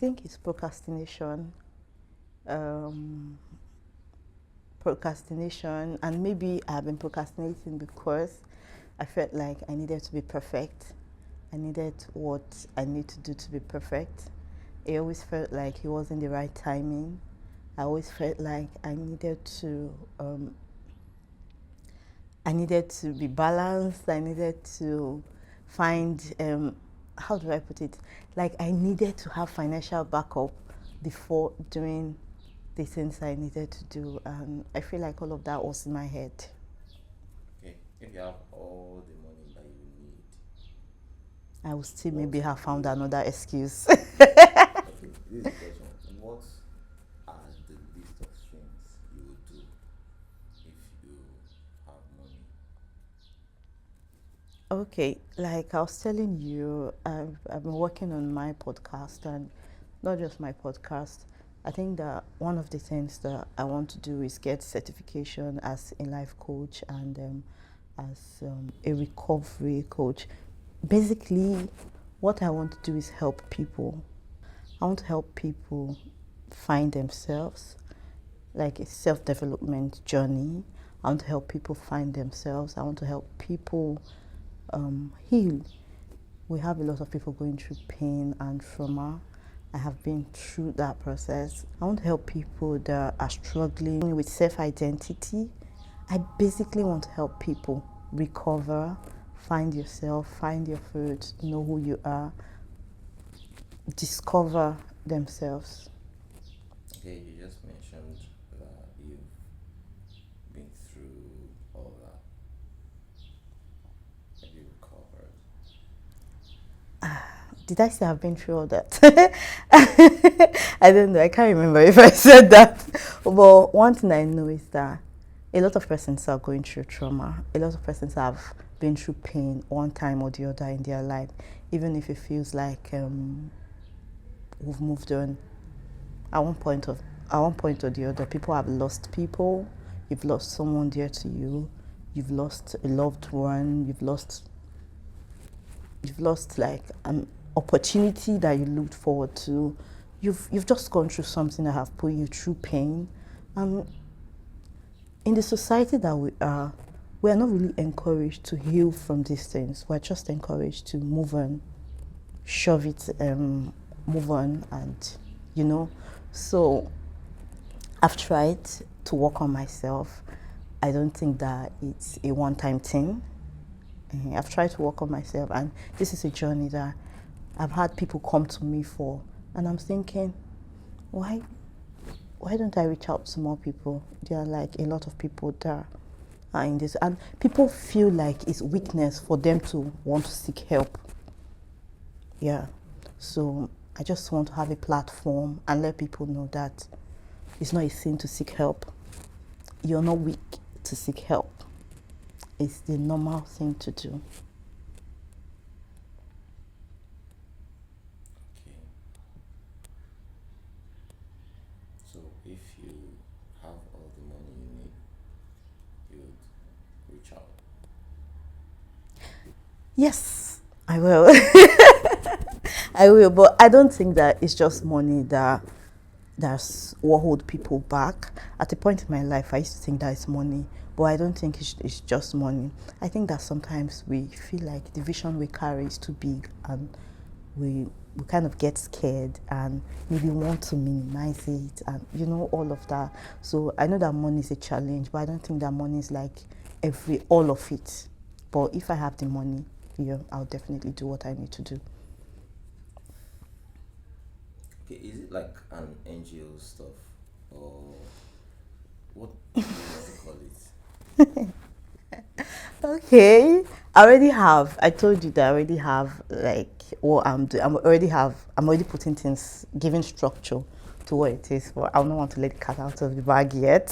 think it's procrastination. Um, Procrastination, and maybe I've been procrastinating because I felt like I needed to be perfect. I needed what I need to do to be perfect. It always felt like it wasn't the right timing. I always felt like I needed to be balanced. I needed to find how do I put it? Like I needed to have financial backup before doing the things I needed to do, and I feel like all of that was in my head. Okay, if you have all the money that you need, I would still what maybe have found would another excuse. okay? This is the question. What are the list of things you would do if you have money? Okay, like I was telling you, I've been working on my podcast, and not just my podcast. I think that one of the things that I want to do is get certification as a life coach and as a recovery coach. Basically, what I want to do is help people. I want to help people find themselves, like a self development journey. I want to help people find themselves. I want to help people heal. We have a lot of people going through pain and trauma. I have been through that process. I want to help people that are struggling with self identity. I basically want to help people recover, find yourself, find your fruit, know who you are, discover themselves. Okay, you just mentioned that you've been through all that. Have you recovered? Did I say I've been through all that? I don't know. I can't remember if I said that. But one thing I know is that a lot of persons are going through trauma. A lot of persons have been through pain one time or the other in their life, even if it feels like we've moved on. At one point or the other, people have lost people. You've lost someone dear to you. You've lost a loved one. You've lost like an opportunity that you looked forward to. You've just gone through something that have put you through pain. And in the society that we are not really encouraged to heal from these things. We're just encouraged to move on, shove it, move on, and you know. So I've tried to work on myself. I don't think that it's a one-time thing. I've tried to work on myself, and this is a journey that I've had people come to me for, and I'm thinking, why, why don't I reach out to more people? There are like a lot of people that are in this, and people feel like it's weakness for them to want to seek help. Yeah, so I just want to have a platform and let people know that it's not a sin to seek help. You're not weak to seek help. It's the normal thing to do. Okay. So if you have all the money you need, you would reach out. Yes, I will. I will, but I don't think that it's just money that's what hold people back. At a point in my life, I used to think that it's money, but I don't think it's just money. I think that sometimes we feel like the vision we carry is too big, and we kind of get scared and maybe want to minimize it, and all of that. So I know that money is a challenge, but I don't think that money is like every all of it. But if I have the money, yeah, I'll definitely do what I need to do. Okay, is it like an NGO stuff or what do you want to call it? Okay, I already have. I told you that I already have like what I'm doing. I'm already putting things, giving structure to what it is. But I don't want to let the cat out of the bag yet,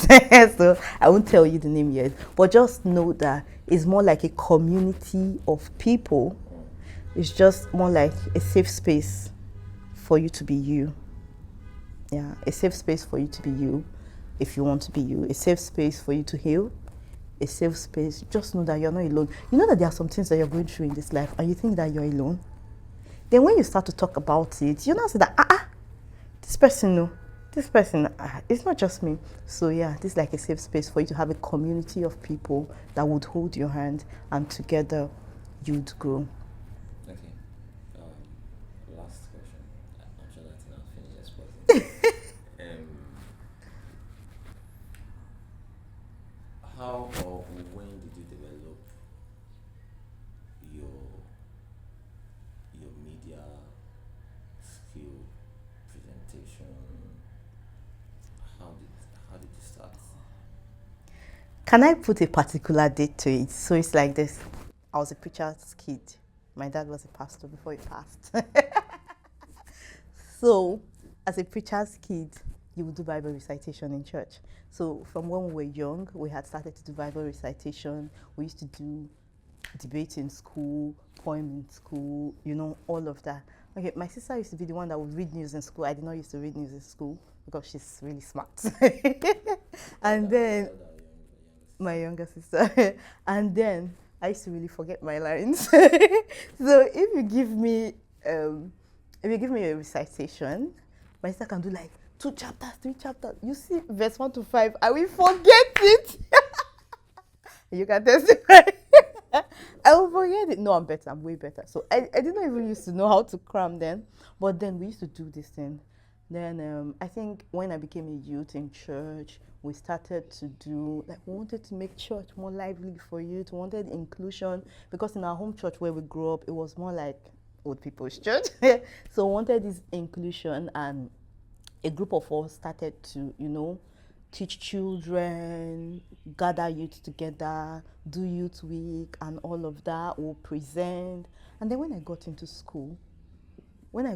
so I won't tell you the name yet. But just know that it's more like a community of people. It's just more like a safe space for you to be you. Yeah, a safe space for you to be you, if you want to be you. A safe space for you to heal. A safe space. Just know that you're not alone. You know that there are some things that you're going through in this life, and you think that you're alone. Then when you start to talk about it, you now say that this person, no, this person, it's not just me. So yeah, this is like a safe space for you to have a community of people that would hold your hand, and together you'd grow. Okay. Last question. I'm sure that's not finished expressing. um, how or when did you develop your media skill, presentation? How did you start? Can I put a particular date to it? So it's like this. I was a preacher's kid. My dad was a pastor before he passed. So, as a preacher's kid, you would do Bible recitation in church. So, from when we were young, we had started to do Bible recitation. We used to do debate in school, poem in school, all of that. Okay, my sister used to be the one that would read news in school. I did not used to read news in school because she's really smart. And then my younger sister. And then I used to really forget my lines. So if you give me a recitation, my sister can do like 2 chapters, 3 chapters. You see verse 1 to 5, I will forget it. You can testify. I will forget it. No, I'm better. I'm way better. So I didn't even used to know how to cram then. But then we used to do this thing. Then I think when I became a youth in church, we started to do, like, we wanted to make church more lively for youth. We wanted inclusion, because in our home church where we grew up, it was more like old people's church. So we wanted this inclusion, and a group of us started to, teach children, gather youth together, do youth week and all of that. We'll present. And then when I got into school, I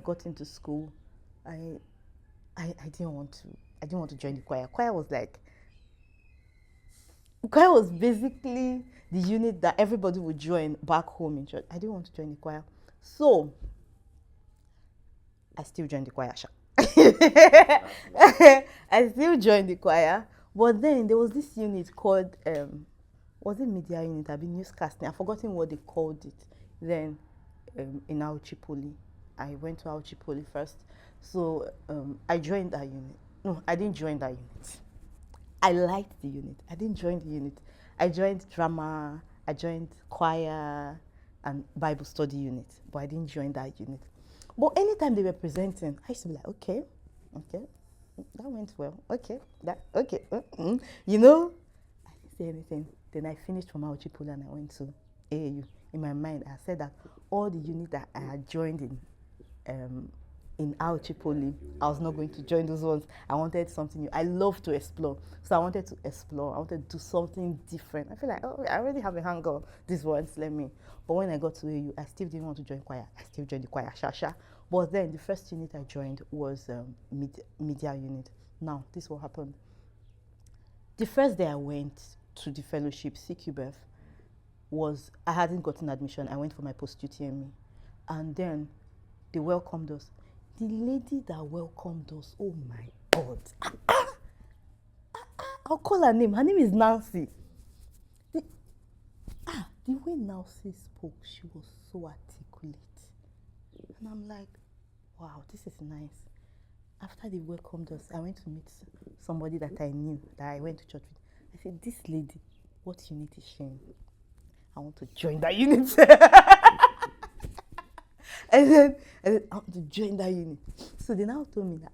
didn't want to join the choir. Choir was basically the unit that everybody would join back home in church. I didn't want to join the choir. So I still joined the choir. I still joined the choir. But then there was this unit called, was it media unit? I've been newscasting. I've forgotten what they called it. Then in Auchipoli, I went to Auchipoli first. So I joined that unit. No, I didn't join that unit. I liked the unit. I didn't join the unit. I joined drama, I joined choir and Bible study unit, but I didn't join that unit. But anytime they were presenting, I used to be like, okay, that went well. Okay, okay. I didn't say anything. Then I finished from Auchipoli and I went to AAU. In my mind, I said that all the units that I had joined in Auchipoli, I was not going to join those ones. I wanted something new. I love to explore. So I wanted to explore. I wanted to do something different. I feel like, I already have a hang of these ones, let me. But when I got to AU, I still didn't want to join choir. I still joined the choir, Shasha. But then the first unit I joined was media unit. Now, this is what happened. The first day I went to the fellowship, CQBF, I hadn't gotten admission. I went for my post-UTME. And then they welcomed us. The lady that welcomed us, oh my God. I'll call her name. Her name is Nancy. The way Nancy spoke, she was so articulate. And I'm like, wow, this is nice. After they welcomed us, I went to meet somebody that I knew, that I went to church with. I said, this lady, what unit is she in? I want to join that unit. And then I want to join that unit. So they now told me that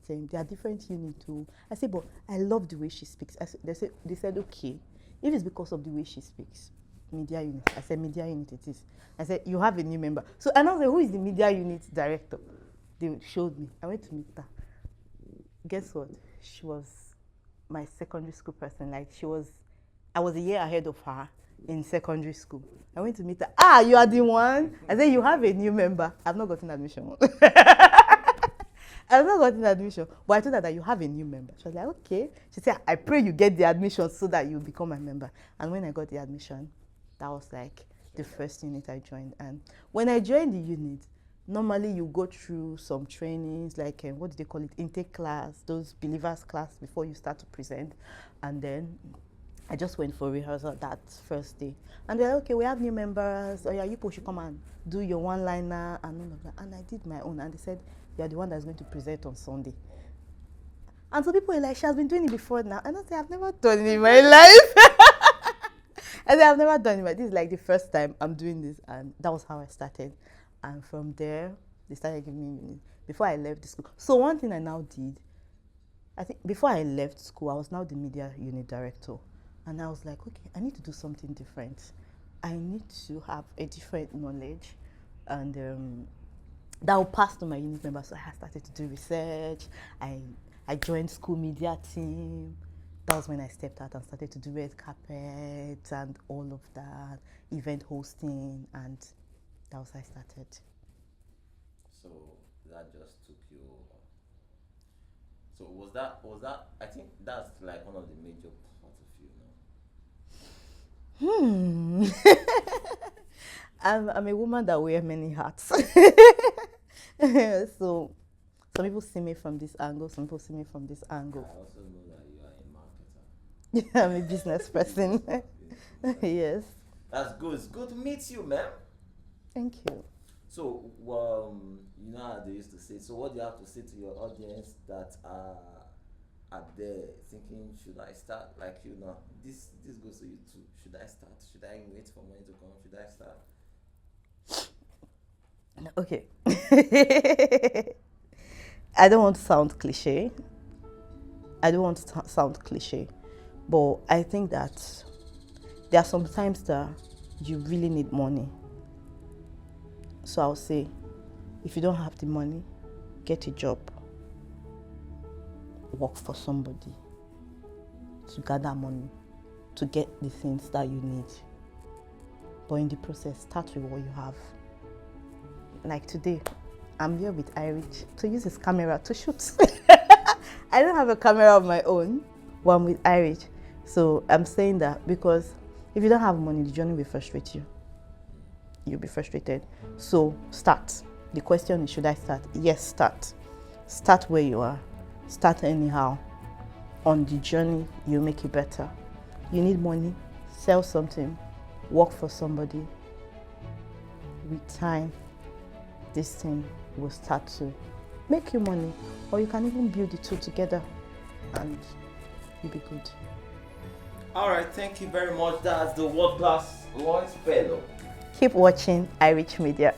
there are different units too. I said, but I love the way she speaks. They said, okay, if it's because of the way she speaks, media unit. I said, media unit it is. I said, you have a new member. So I now said, who is the media unit director? They showed me. I went to meet her. Guess what? She was my secondary school person. I was a year ahead of her in secondary school. I went to meet her. You are the one? I said, you have a new member. I've not gotten admission. I've not gotten admission. But I told her that you have a new member. She was like, okay. She said, I pray you get the admission so that you become a member. And when I got the admission, that was like the first unit I joined. And when I joined the unit, normally you go through some trainings, like what do they call it? Intake class, those believers class before you start to present. And then I just went for rehearsal that first day. And they're like, okay, we have new members. Oh yeah, you should come and do your one-liner and all of that. And I did my own. And they said, you're the one that's going to present on Sunday. And so people are like, she has been doing it before now. And I say, I've never done it in my life. I say, I've never done it, but this is like the first time I'm doing this. And that was how I started. And from there, they started giving me, before I left the school. So one thing I now did, I think before I left school, I was now the media unit director. And I was like, okay, I need to do something different. I need to have a different knowledge. And that will pass to my unit members. So I started to do research. I joined school media team. That was when I stepped out and started to do red carpet and all of that, event hosting, and that was how I started. So that just took you. So was that? I think that's like one of the major parts of you now. I'm a woman that wears many hats. So some people see me from this angle, some people see me from this angle. I also know that you are a marketer. I'm a business person. Yes. That's good. It's good to meet you, man. Thank you. So, you know how they used to say. So, what do you have to say to your audience that are there thinking, should I start? Like, this goes to you too. Should I start? Should I wait for money to come? Should I start? Okay. I don't want to sound cliche. But I think that there are some times that you really need money. So I'll say, if you don't have the money, get a job. Work for somebody to gather money, to get the things that you need. But in the process, start with what you have. Like today, I'm here with Irich to use his camera to shoot. I don't have a camera of my own, but I'm with Irich. So I'm saying that because if you don't have money, the journey will frustrate you. You'll be frustrated. So start. The question is, should I start? Yes, start. Start where you are. Start anyhow. On the journey, you'll make it better. You need money, sell something, work for somebody. With time, this thing will start to make you money, or you can even build the two together and you'll be good. All right, thank you very much. That's the world class Lois Bello. Keep watching Irich Media.